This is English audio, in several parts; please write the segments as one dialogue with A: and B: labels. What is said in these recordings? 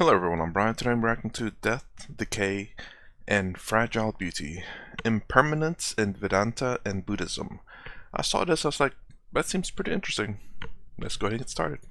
A: Hello everyone, I'm Brian. Today I'm reacting to Death, Decay, and Fragile Beauty, Impermanence in Vedanta and Buddhism. I saw this, I was like, that seems pretty interesting. Let's go ahead and get started.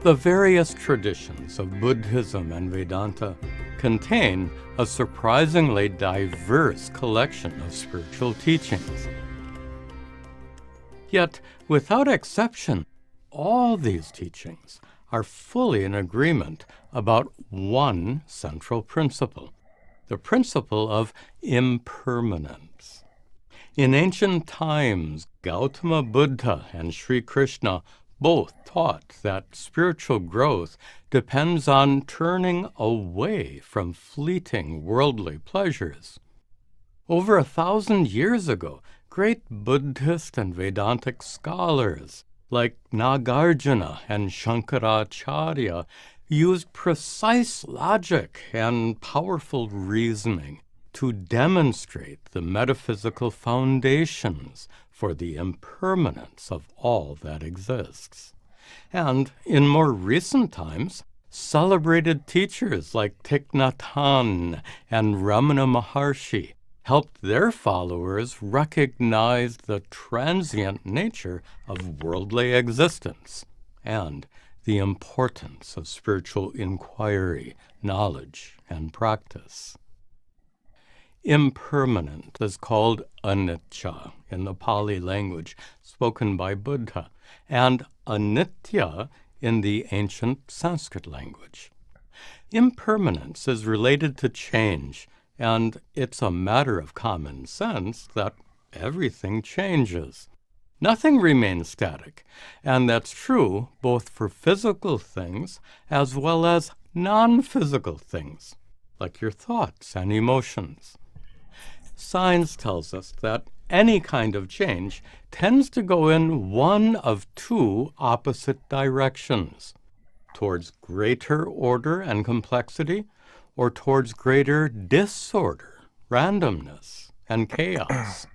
B: The various traditions of Buddhism and Vedanta contain a surprisingly diverse collection of spiritual teachings. Yet, without exception, all these teachings are fully in agreement about one central principle, the principle of impermanence. In ancient times, Gautama Buddha and Sri Krishna both taught that spiritual growth depends on turning away from fleeting worldly pleasures. Over 1,000 years ago, great Buddhist and Vedantic scholars like Nagarjuna and Shankaracharya used precise logic and powerful reasoning to demonstrate the metaphysical foundations for the impermanence of all that exists. And in more recent times, celebrated teachers like Thich Nhat Hanh and Ramana Maharshi helped their followers recognize the transient nature of worldly existence and the importance of spiritual inquiry, knowledge, and practice. Impermanent is called anicca in the Pali language spoken by Buddha, and anitya in the ancient Sanskrit language. Impermanence is related to change, and it's a matter of common sense that everything changes. Nothing remains static, and that's true both for physical things as well as non-physical things, like your thoughts and emotions. Science tells us that any kind of change tends to go in one of two opposite directions, towards greater order and complexity, or towards greater disorder, randomness, and chaos.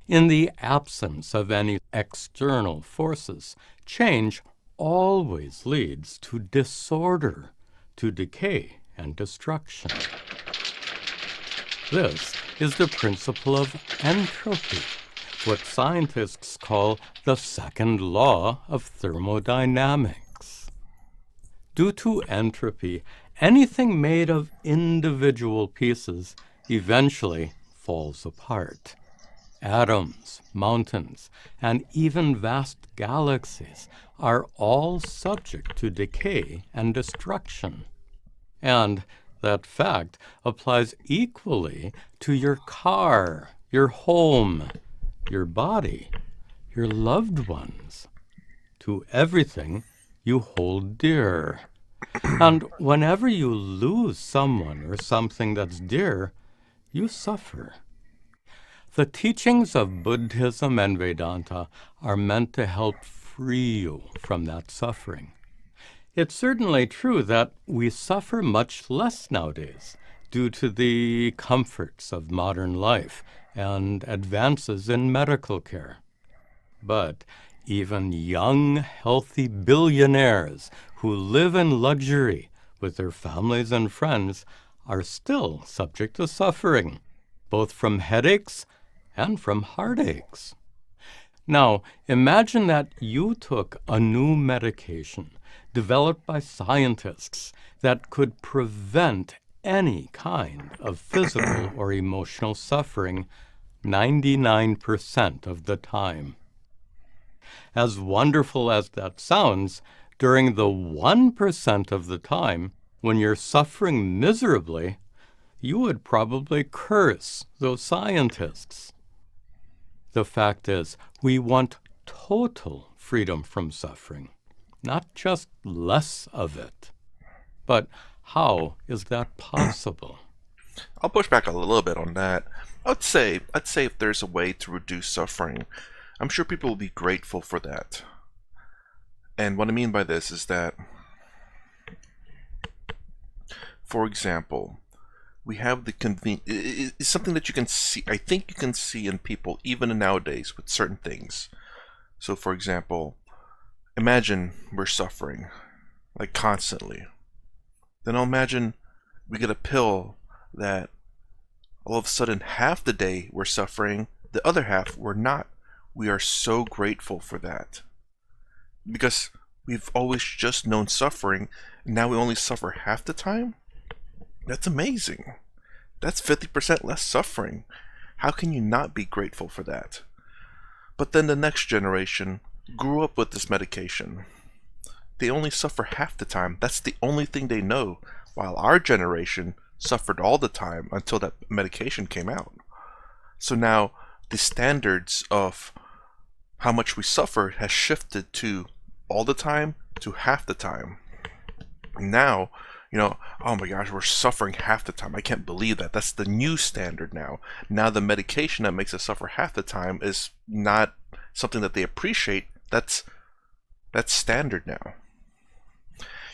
B: In the absence of any external forces, change always leads to disorder, to decay and destruction. This is the principle of entropy, what scientists call the second law of thermodynamics. Due to entropy, anything made of individual pieces eventually falls apart. Atoms, mountains, and even vast galaxies are all subject to decay and destruction. And that fact applies equally to your car, your home, your body, your loved ones, to everything you hold dear. And whenever you lose someone or something that's dear, you suffer. The teachings of Buddhism and Vedanta are meant to help free you from that suffering. It's certainly true that we suffer much less nowadays due to the comforts of modern life and advances in medical care. But even young, healthy billionaires who live in luxury with their families and friends are still subject to suffering, both from headaches and from heartaches. Now, imagine that you took a new medication developed by scientists that could prevent any kind of physical or emotional suffering 99% of the time. As wonderful as that sounds, during the 1% of the time when you're suffering miserably, you would probably curse those scientists. The fact is, we want total freedom from suffering, not just less of it. But how is that possible?
A: I'll push back a little bit on that. I'd say if there's a way to reduce suffering, I'm sure people will be grateful for that. And what I mean by this is that, for example, we have the it's something that you can see, I think you can see in people even nowadays with certain things. So for example, imagine we're suffering, like constantly. Then I'll imagine we get a pill that all of a sudden half the day we're suffering, the other half we're not. We are so grateful for that. Because we've always just known suffering, and now we only suffer half the time? That's amazing. That's 50% less suffering. How can you not be grateful for that? But then the next generation grew up with this medication. They only suffer half the time. That's the only thing they know, while our generation suffered all the time until that medication came out. So now the standards of how much we suffer has shifted to all the time to half the time. Now, oh my gosh, we're suffering half the time. I can't believe that. That's the new standard now. Now the medication that makes us suffer half the time is not something that they appreciate. That's standard now.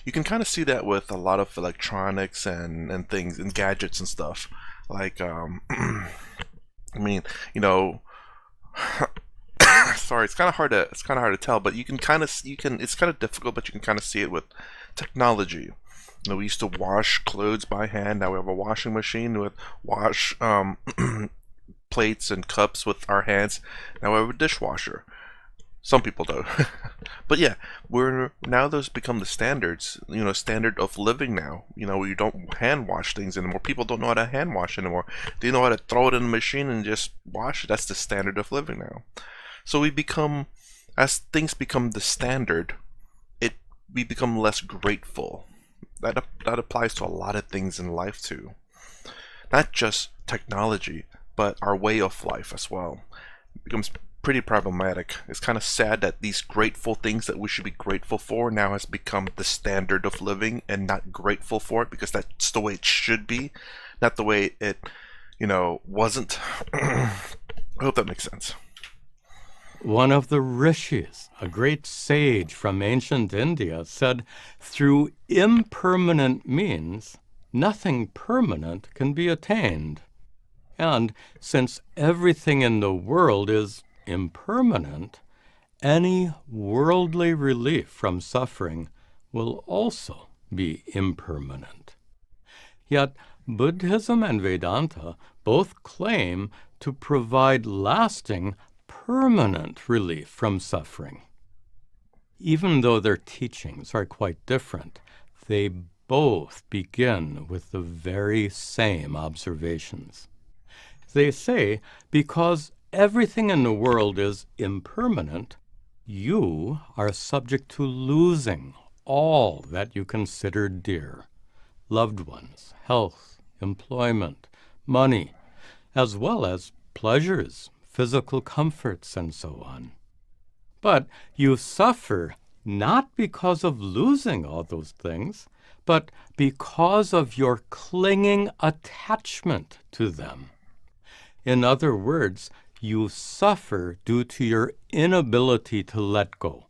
A: You can kind of see that with a lot of electronics and things and gadgets and stuff. Like, I mean, sorry, it's kind of hard to tell, but it's kind of difficult, but you can kind of see it with technology. We used to wash clothes by hand. Now we have a washing machine with wash plates and cups with our hands. Now we have a dishwasher. Some people do. But yeah, now those become the standards, standard of living now. You don't hand wash things anymore. People don't know how to hand wash anymore. They know how to throw it in the machine and just wash it. That's the standard of living now. So as things become the standard, we become less grateful. That applies to a lot of things in life too. Not just technology, but our way of life as well. It becomes pretty problematic. It's kind of sad that these grateful things that we should be grateful for now has become the standard of living, and not grateful for it because that's the way it should be, not the way it, wasn't. I hope that makes sense.
B: One of the rishis, a great sage from ancient India, said, "Through impermanent means, nothing permanent can be attained." And since everything in the world is impermanent, any worldly relief from suffering will also be impermanent. Yet Buddhism and Vedanta both claim to provide lasting, permanent relief from suffering. Even though their teachings are quite different, they both begin with the very same observations. They say, because everything in the world is impermanent, you are subject to losing all that you consider dear: loved ones, health, employment, money, as well as pleasures, physical comforts, and so on. But you suffer not because of losing all those things, but because of your clinging attachment to them. In other words, you suffer due to your inability to let go,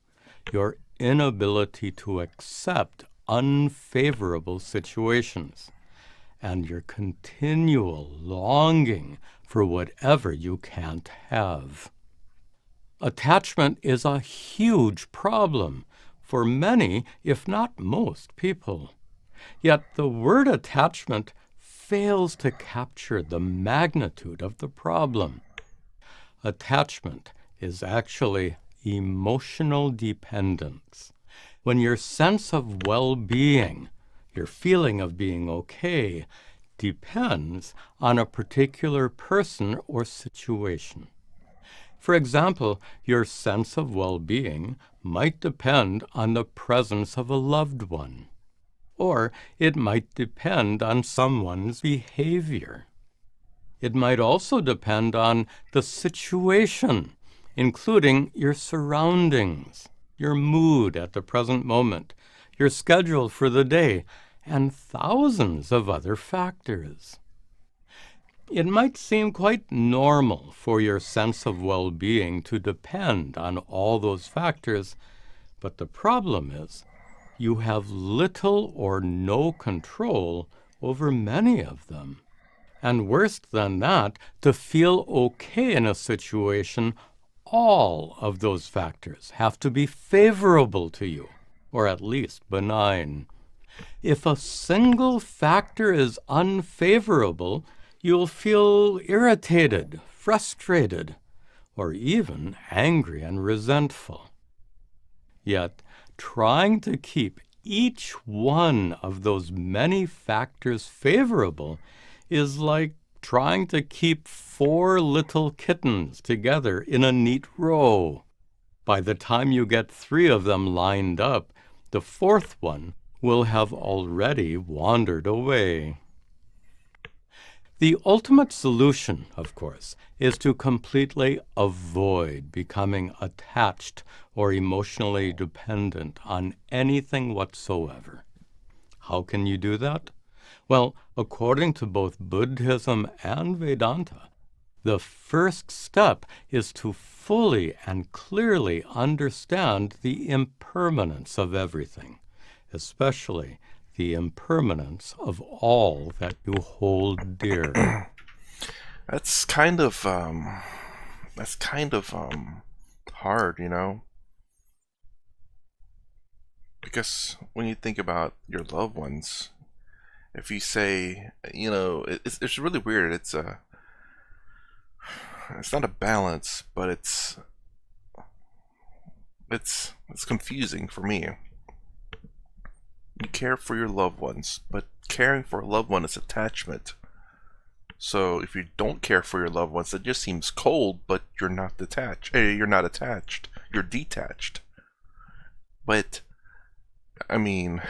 B: your inability to accept unfavorable situations, and your continual longing for whatever you can't have. Attachment is a huge problem for many, if not most, people. Yet the word attachment fails to capture the magnitude of the problem. Attachment is actually emotional dependence. When your sense of well-being, your feeling of being okay, depends on a particular person or situation. For example, your sense of well-being might depend on the presence of a loved one, or it might depend on someone's behavior. It might also depend on the situation, including your surroundings, your mood at the present moment, your schedule for the day, and thousands of other factors. It might seem quite normal for your sense of well-being to depend on all those factors, but the problem is you have little or no control over many of them. And worse than that, to feel okay in a situation, all of those factors have to be favorable to you, or at least benign. If a single factor is unfavorable, you'll feel irritated, frustrated, or even angry and resentful. Yet, trying to keep each one of those many factors favorable is like trying to keep 4 little kittens together in a neat row. By the time you get 3 of them lined up, the 4th one will have already wandered away. The ultimate solution, of course, is to completely avoid becoming attached or emotionally dependent on anything whatsoever. How can you do that? Well, according to both Buddhism and Vedanta, the first step is to fully and clearly understand the impermanence of everything, especially the impermanence of all that you hold dear.
A: That's kind of hard, because when you think about your loved ones, if you say, it's really weird. It's not a balance, but it's confusing for me. You care for your loved ones, but caring for a loved one is attachment. So if you don't care for your loved ones, it just seems cold, but you're not detached. You're not attached. You're detached. But I mean,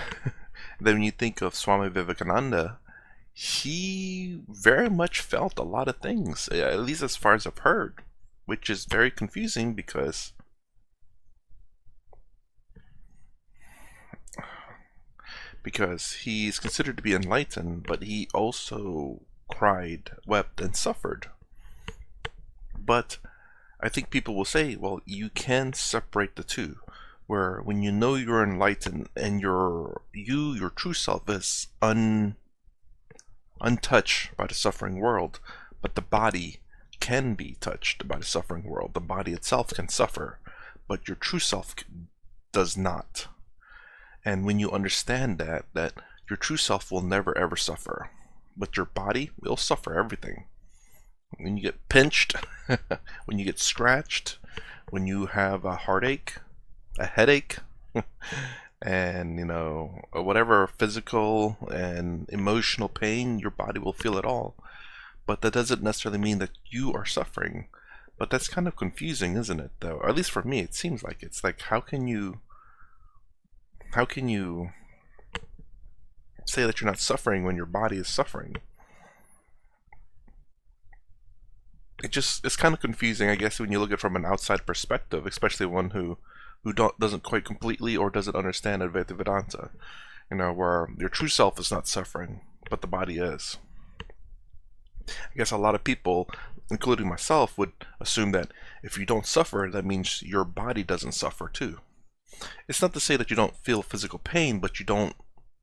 A: then when you think of Swami Vivekananda, he very much felt a lot of things, at least as far as I've heard, which is very confusing because he's considered to be enlightened, but he also cried, wept, and suffered. But I think people will say, well, you can separate the two, where when you know you're enlightened and your true self is untouched by the suffering world, but the body can be touched by the suffering world. The body itself can suffer, but your true self does not. And when you understand that your true self will never ever suffer, but your body will suffer everything. When you get pinched, when you get scratched, when you have a heartache, a headache, and whatever physical and emotional pain, your body will feel it all. But that doesn't necessarily mean that you are suffering. But that's kind of confusing, isn't it, though? Or at least for me, it seems like it's like, how can you say that you're not suffering when your body is suffering? It's kind of confusing, I guess, when you look at it from an outside perspective, especially one who doesn't quite completely or doesn't understand Advaita Vedanta, where your true self is not suffering, but the body is. I guess a lot of people, including myself, would assume that if you don't suffer, that means your body doesn't suffer too. It's not to say that you don't feel physical pain, but you don't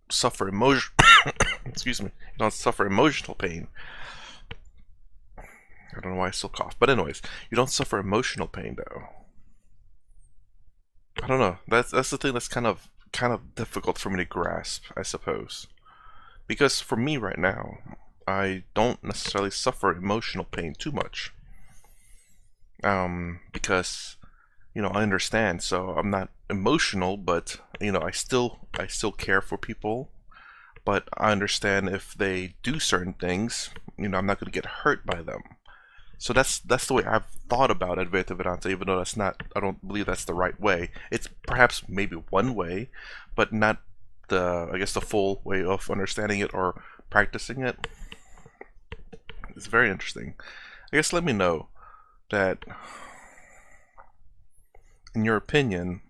A: suffer excuse me, you don't suffer emotional pain. I don't know why I still cough, but anyways, you don't suffer emotional pain though. I don't know. That's the thing that's kind of difficult for me to grasp, I suppose. Because for me right now, I don't necessarily suffer emotional pain too much. Because I understand, so I'm not emotional, but I still care for people. But I understand if they do certain things, I'm not going to get hurt by them. So that's the way I've thought about Advaita Vedanta, even though I don't believe that's the right way. It's perhaps maybe one way, but not the full way of understanding it or practicing it. It's very interesting. I guess let me know that, in your opinion,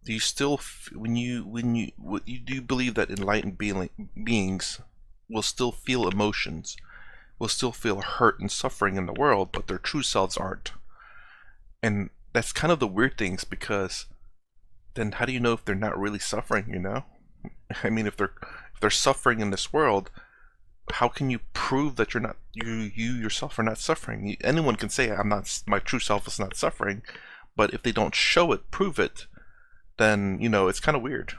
A: do you still do you believe that enlightened beings will still feel emotions, will still feel hurt and suffering in the world, but their true selves aren't. And that's kind of the weird things, because then how do you know if they're not really suffering, you know? I mean, if they're suffering in this world, how can you prove that you're not, you yourself are not suffering? Anyone can say I'm not, my true self is not suffering, but if they don't show it, prove it, then it's kind of weird.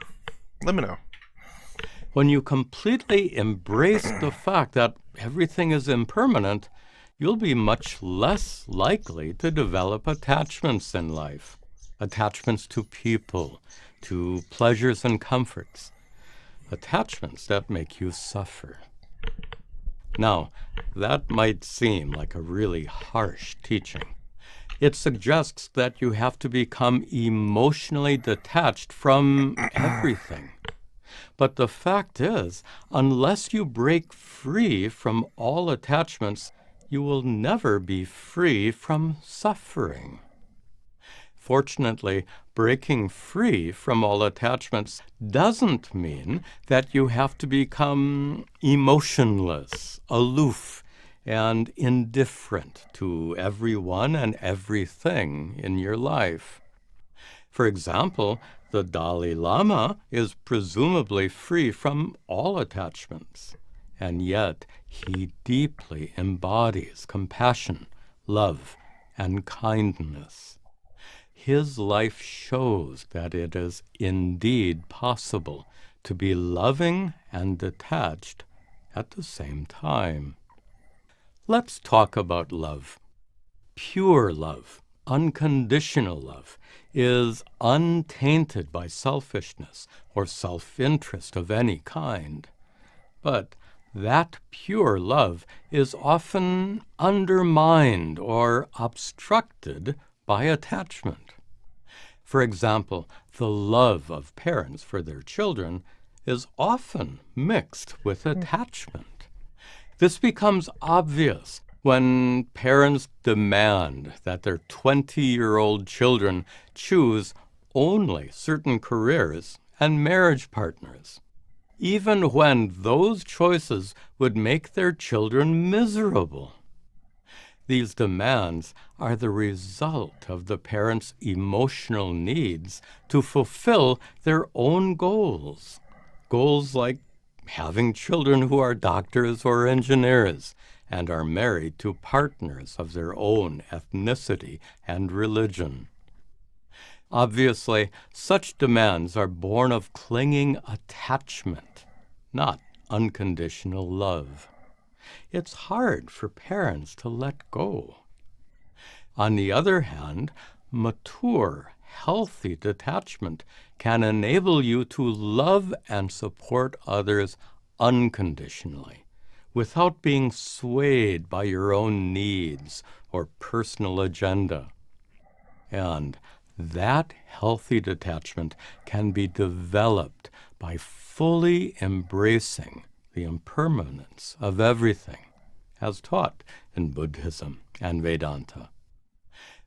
A: Let me know.
B: When you completely embrace the fact that everything is impermanent, you'll be much less likely to develop attachments in life. Attachments to people, to pleasures and comforts. Attachments that make you suffer. Now, that might seem like a really harsh teaching. It suggests that you have to become emotionally detached from everything. But the fact is, unless you break free from all attachments, you will never be free from suffering. Fortunately, breaking free from all attachments doesn't mean that you have to become emotionless, aloof, and indifferent to everyone and everything in your life. For example, the Dalai Lama is presumably free from all attachments, and yet he deeply embodies compassion, love, and kindness. His life shows that it is indeed possible to be loving and detached at the same time. Let's talk about love. Pure love, unconditional love, is untainted by selfishness or self-interest of any kind. But that pure love is often undermined or obstructed by attachment. For example, the love of parents for their children is often mixed with attachment. This becomes obvious when parents demand that their 20-year-old children choose only certain careers and marriage partners, even when those choices would make their children miserable. These demands are the result of the parents' emotional needs to fulfill their own goals. Goals like having children who are doctors or engineers and are married to partners of their own ethnicity and religion. Obviously, such demands are born of clinging attachment, not unconditional love. It's hard for parents to let go. On the other hand, mature, healthy detachment can enable you to love and support others unconditionally, without being swayed by your own needs or personal agenda. And that healthy detachment can be developed by fully embracing the impermanence of everything, as taught in Buddhism and Vedanta.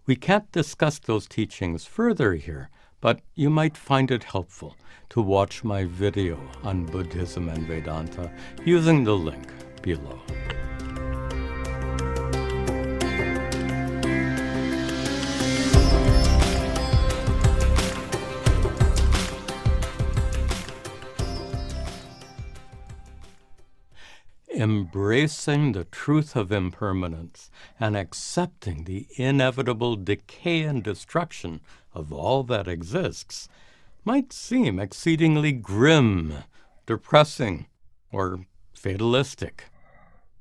B: We can't discuss those teachings further here, but you might find it helpful to watch my video on Buddhism and Vedanta using the link below. Embracing the truth of impermanence and accepting the inevitable decay and destruction of all that exists might seem exceedingly grim, depressing, or fatalistic.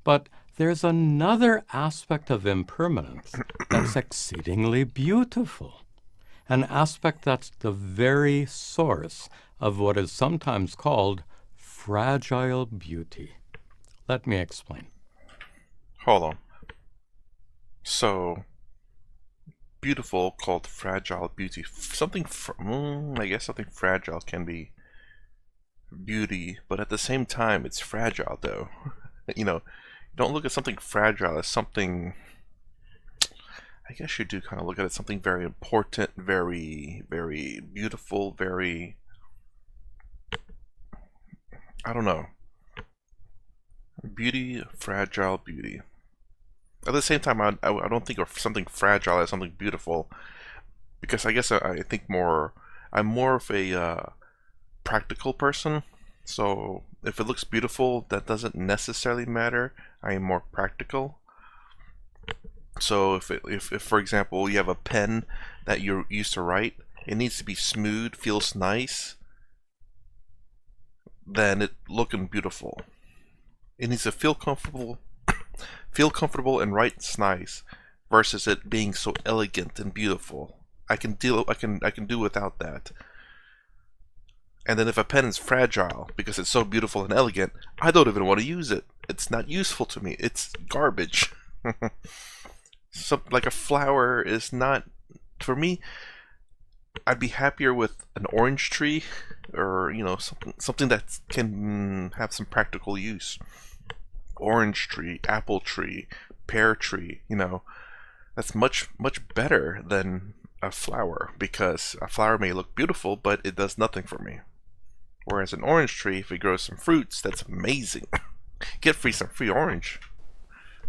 B: But there's another aspect of impermanence that's exceedingly beautiful, an aspect that's the very source of what is sometimes called fragile beauty. Let me explain.
A: Hold on. So, beautiful called fragile beauty. I guess something fragile can be beauty, but at the same time, it's fragile though. Don't look at something fragile as something. I guess you do kind of look at it something very important, very, very beautiful, very. I don't know. Beauty, fragile beauty. At the same time, I don't think of something fragile as something beautiful, because I guess I think more. I'm more of a practical person. So if it looks beautiful, that doesn't necessarily matter. I am more practical. So if for example you have a pen that you're used to write, it needs to be smooth, feels nice, then it looking beautiful. It needs to feel comfortable and write nice, versus it being so elegant and beautiful. I can do without that. And then if a pen is fragile because it's so beautiful and elegant, I don't even want to use it. It's not useful to me. It's garbage. So, like a flower is not for me. I'd be happier with an orange tree, or something that can have some practical use. Orange tree, apple tree, pear tree. That's much better than a flower, because a flower may look beautiful, but it does nothing for me. Whereas an orange tree, if it grows some fruits, that's amazing. Get some free orange,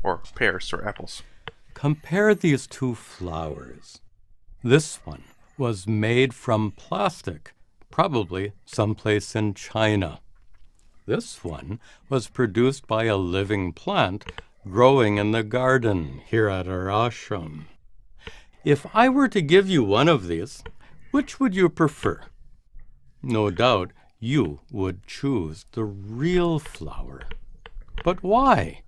A: or pears, or apples.
B: Compare these two flowers. This one was made from plastic, probably someplace in China. This one was produced by a living plant growing in the garden here at our ashram. If I were to give you one of these, which would you prefer? No doubt you would choose the real flower. But why?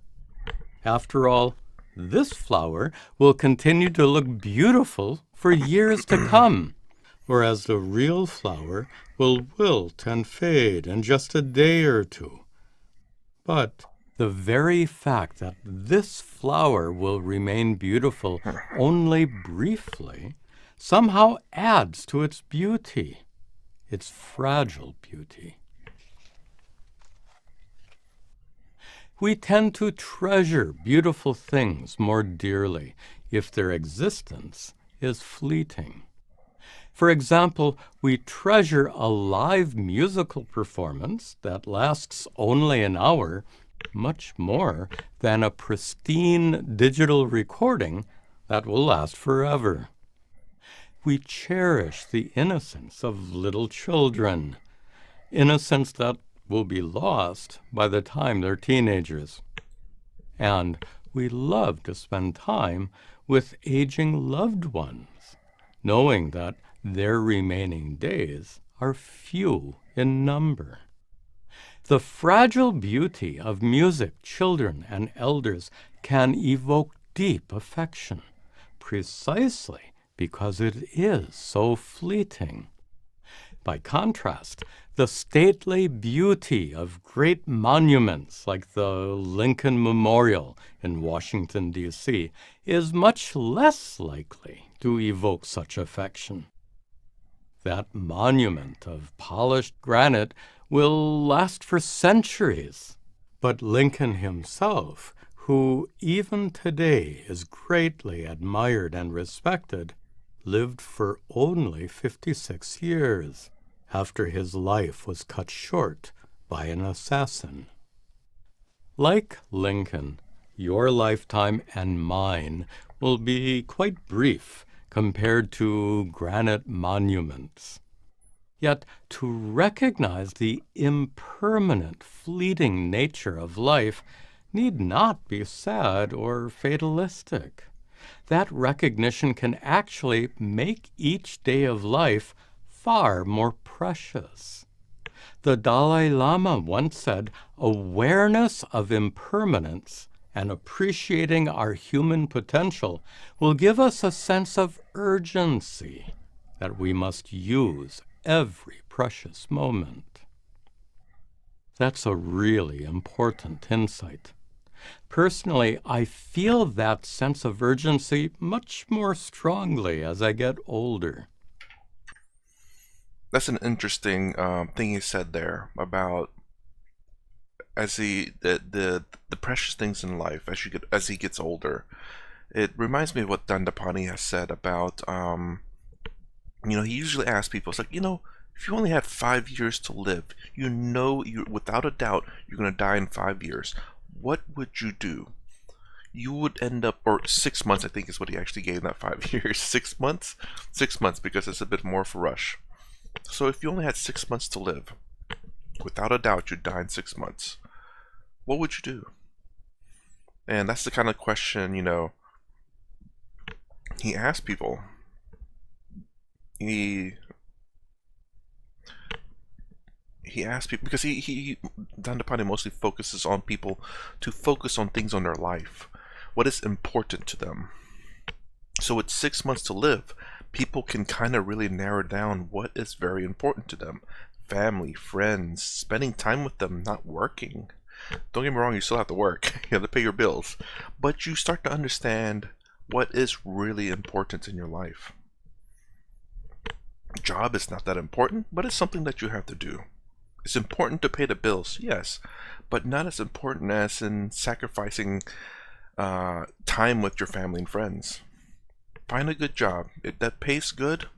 B: After all, this flower will continue to look beautiful for years to come, whereas the real flower will wilt and fade in just a day or two. But the very fact that this flower will remain beautiful only briefly somehow adds to its beauty, its fragile beauty. We tend to treasure beautiful things more dearly if their existence is fleeting. For example, we treasure a live musical performance that lasts only an hour much more than a pristine digital recording that will last forever. We cherish the innocence of little children, innocence that will be lost by the time they're teenagers. And we love to spend time with aging loved ones, knowing that their remaining days are few in number. The fragile beauty of music, children, and elders can evoke deep affection, precisely because it is so fleeting. By contrast, the stately beauty of great monuments like the Lincoln Memorial in Washington, D.C., is much less likely to evoke such affection. That monument of polished granite will last for centuries, but Lincoln himself, who even today is greatly admired and respected, lived for only 56 years after his life was cut short by an assassin. Like Lincoln, your lifetime and mine will be quite brief compared to granite monuments. Yet to recognize the impermanent, fleeting nature of life need not be sad or fatalistic. That recognition can actually make each day of life far more precious. The Dalai Lama once said, "Awareness of impermanence and appreciating our human potential will give us a sense of urgency that we must use every precious moment." That's a really important insight. Personally, I feel that sense of urgency much more strongly as I get older.
A: That's an interesting thing you said there about as the precious things in life as he gets older. It reminds me of what Dandapani has said about he usually asks people, it's like, if you only had 5 years to live, you without a doubt you're gonna die in 5 years. what would you do? You would end up, or 6 months I think is what he actually gave, not 5 years. 6 months? 6 months, because it's a bit more for Rush. So if you only had 6 months to live, without a doubt you'd die in 6 months. What would you do? And that's the kind of question, he asked people. He asked people because he Dandapani mostly focuses on people to focus on things on their life, what is important to them. So with 6 months to live, people can kind of really narrow down what is very important to them. Family, friends, spending time with them, not working. Don't get me wrong, you still have to work. You have to pay your bills. But you start to understand what is really important in your life. Job is not that important, but it's something that you have to do. It's important to pay the bills, yes, but not as important as in sacrificing time with your family and friends. Find a good job that pays good,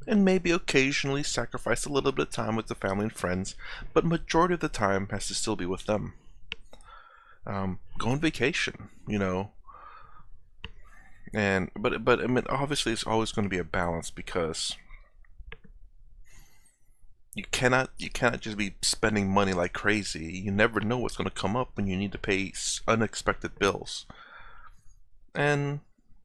A: and maybe occasionally sacrifice a little bit of time with the family and friends, but majority of the time has to still be with them. Go on vacation, and but I mean, obviously it's always going to be a balance, because you cannot just be spending money like crazy. You never know what's going to come up when you need to pay unexpected bills. And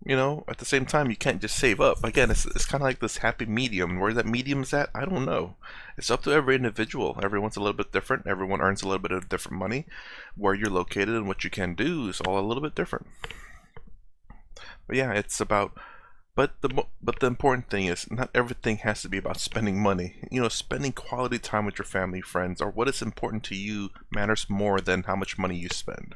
A: at the same time, you can't just save up. Again, it's kind of like this happy medium. Where that medium's at, I don't know. It's up to every individual. Everyone's a little bit different. Everyone earns a little bit of different money. Where you're located and what you can do is all a little bit different. But yeah, it's about. But the important thing is, not everything has to be about spending money. Spending quality time with your family, friends, or what is important to you matters more than how much money you spend.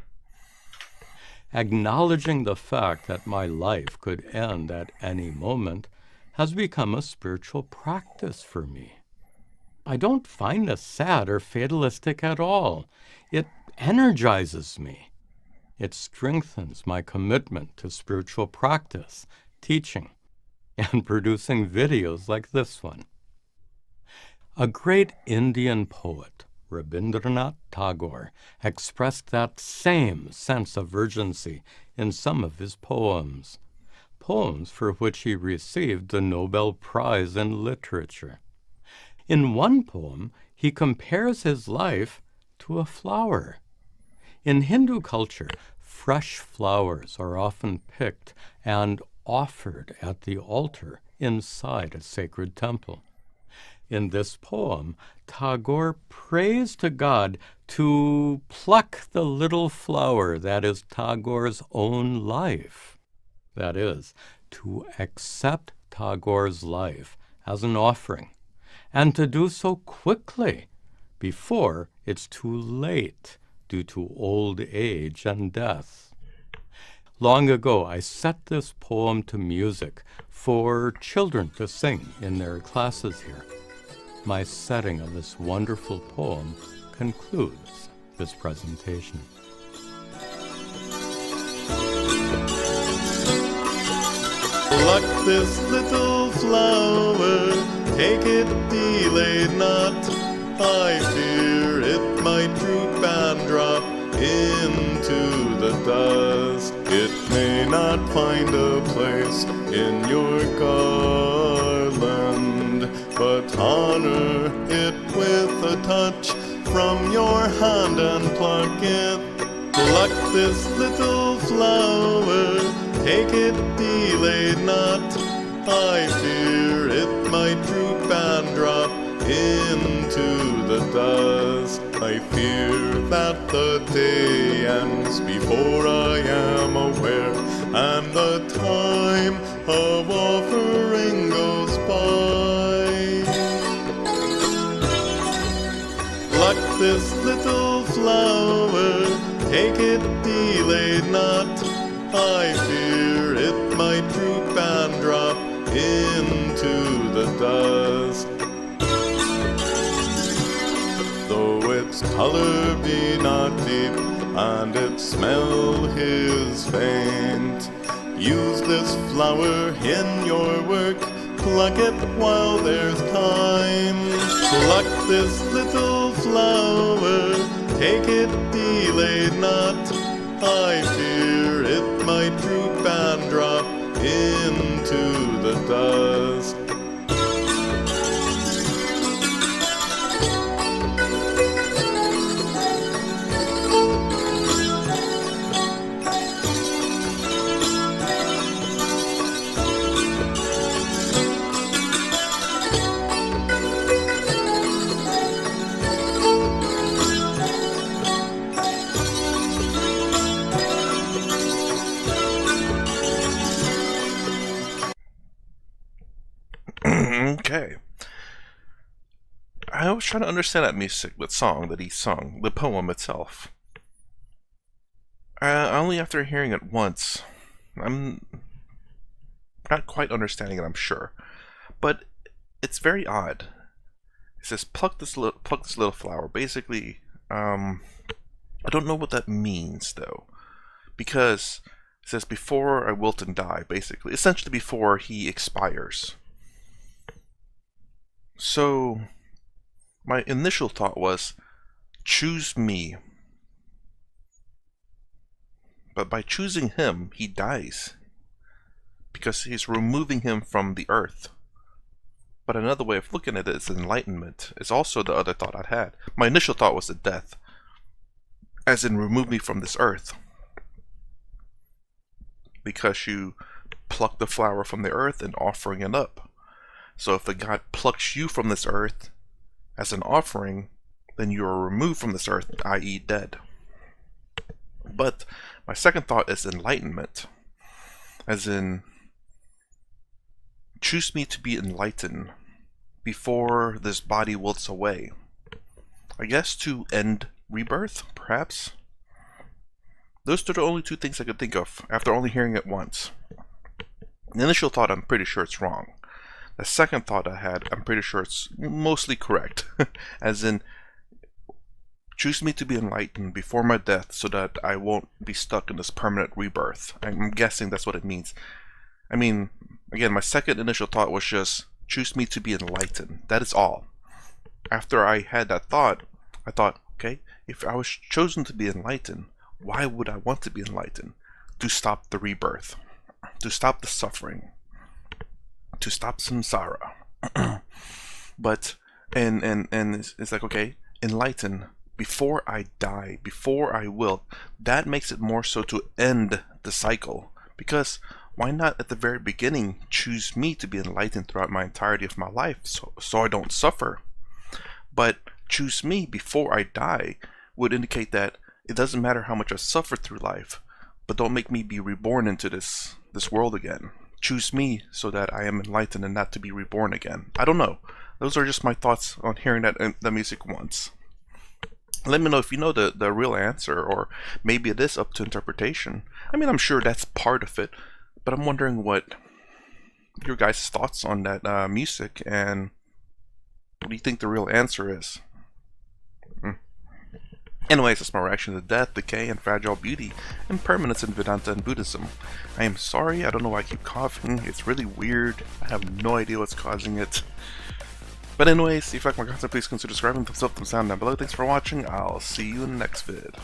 B: Acknowledging the fact that my life could end at any moment has become a spiritual practice for me. I don't find this sad or fatalistic at all. It energizes me. It strengthens my commitment to spiritual practice, teaching, and producing videos like this one. A great Indian poet, Rabindranath Tagore, expressed that same sense of urgency in some of his poems for which he received the Nobel Prize in Literature. In one poem, he compares his life to a flower. In Hindu culture, fresh flowers are often picked and offered at the altar inside a sacred temple. In this poem, Tagore prays to God to pluck the little flower that is Tagore's own life. That is, to accept Tagore's life as an offering, and to do so quickly, before it's too late due to old age and death. Long ago, I set this poem to music for children to sing in their classes here. My setting of this wonderful poem concludes this presentation.
C: Pluck this little flower, take it, delay not. I fear it might droop and drop into the dust. It may not find a place in your garland, but honor it with a touch from your hand and pluck it. Pluck this little flower, take it, delay not. I fear it might droop and drop into the dust. I fear that the day ends before I am aware, and the time of offering goes by. Pluck this little flower, take it, delay not. I fear it might droop and drop into the dust. Though its color be not deep and its smell is faint, use this flower in your work, pluck it while there's time. Pluck this little flower, take it, delay not. I fear it might droop and drop into the dust.
A: Okay. I was trying to understand that music, that song that he sung, the poem itself. Only after hearing it once, I'm not quite understanding it, I'm sure. But it's very odd. It says, pluck this little flower. Basically, I don't know what that means, though. Because it says, before I wilt and die, basically. Essentially before he expires. So, my initial thought was, choose me. But by choosing him, he dies. Because he's removing him from the earth. But another way of looking at it is enlightenment. Is also the other thought I'd had. My initial thought was the death. As in, remove me from this earth. Because you pluck the flower from the earth and offering it up. So if the God plucks you from this earth as an offering, then you are removed from this earth, i.e. dead. But my second thought is enlightenment. As in, choose me to be enlightened before this body wilts away. I guess to end rebirth, perhaps? Those are the only two things I could think of after only hearing it once. The initial thought, I'm pretty sure it's wrong. The second thought I had, I'm pretty sure it's mostly correct. As in, choose me to be enlightened before my death so that I won't be stuck in this permanent rebirth. I'm guessing that's what it means. I mean, again, my second initial thought was just, choose me to be enlightened. That is all. After I had that thought, I thought, okay, if I was chosen to be enlightened, why would I want to be enlightened? To stop the rebirth. To stop the suffering. To stop samsara. But, and it's like, okay, enlighten before I die, before I will. That makes it more so to end the cycle. Because why not at the very beginning choose me to be enlightened throughout my entirety of my life so I don't suffer? But choose me before I die would indicate that it doesn't matter how much I suffer through life, but don't make me be reborn into this world again. Choose me so that I am enlightened and not to be reborn again. I don't know. Those are just my thoughts on hearing that music once. Let me know if you know the real answer, or maybe it is up to interpretation. I mean, I'm sure that's part of it, but I'm wondering what your guys' thoughts on that music, and what do you think the real answer is? Anyways, that's my reaction to Death, Decay, and Fragile Beauty, Impermanence in Vedanta and Buddhism. I am sorry, I don't know why I keep coughing, it's really weird, I have no idea what's causing it. But anyways, if you like my content, please consider subscribing, thumbs up, thumbs down below. Thanks for watching, I'll see you in the next vid.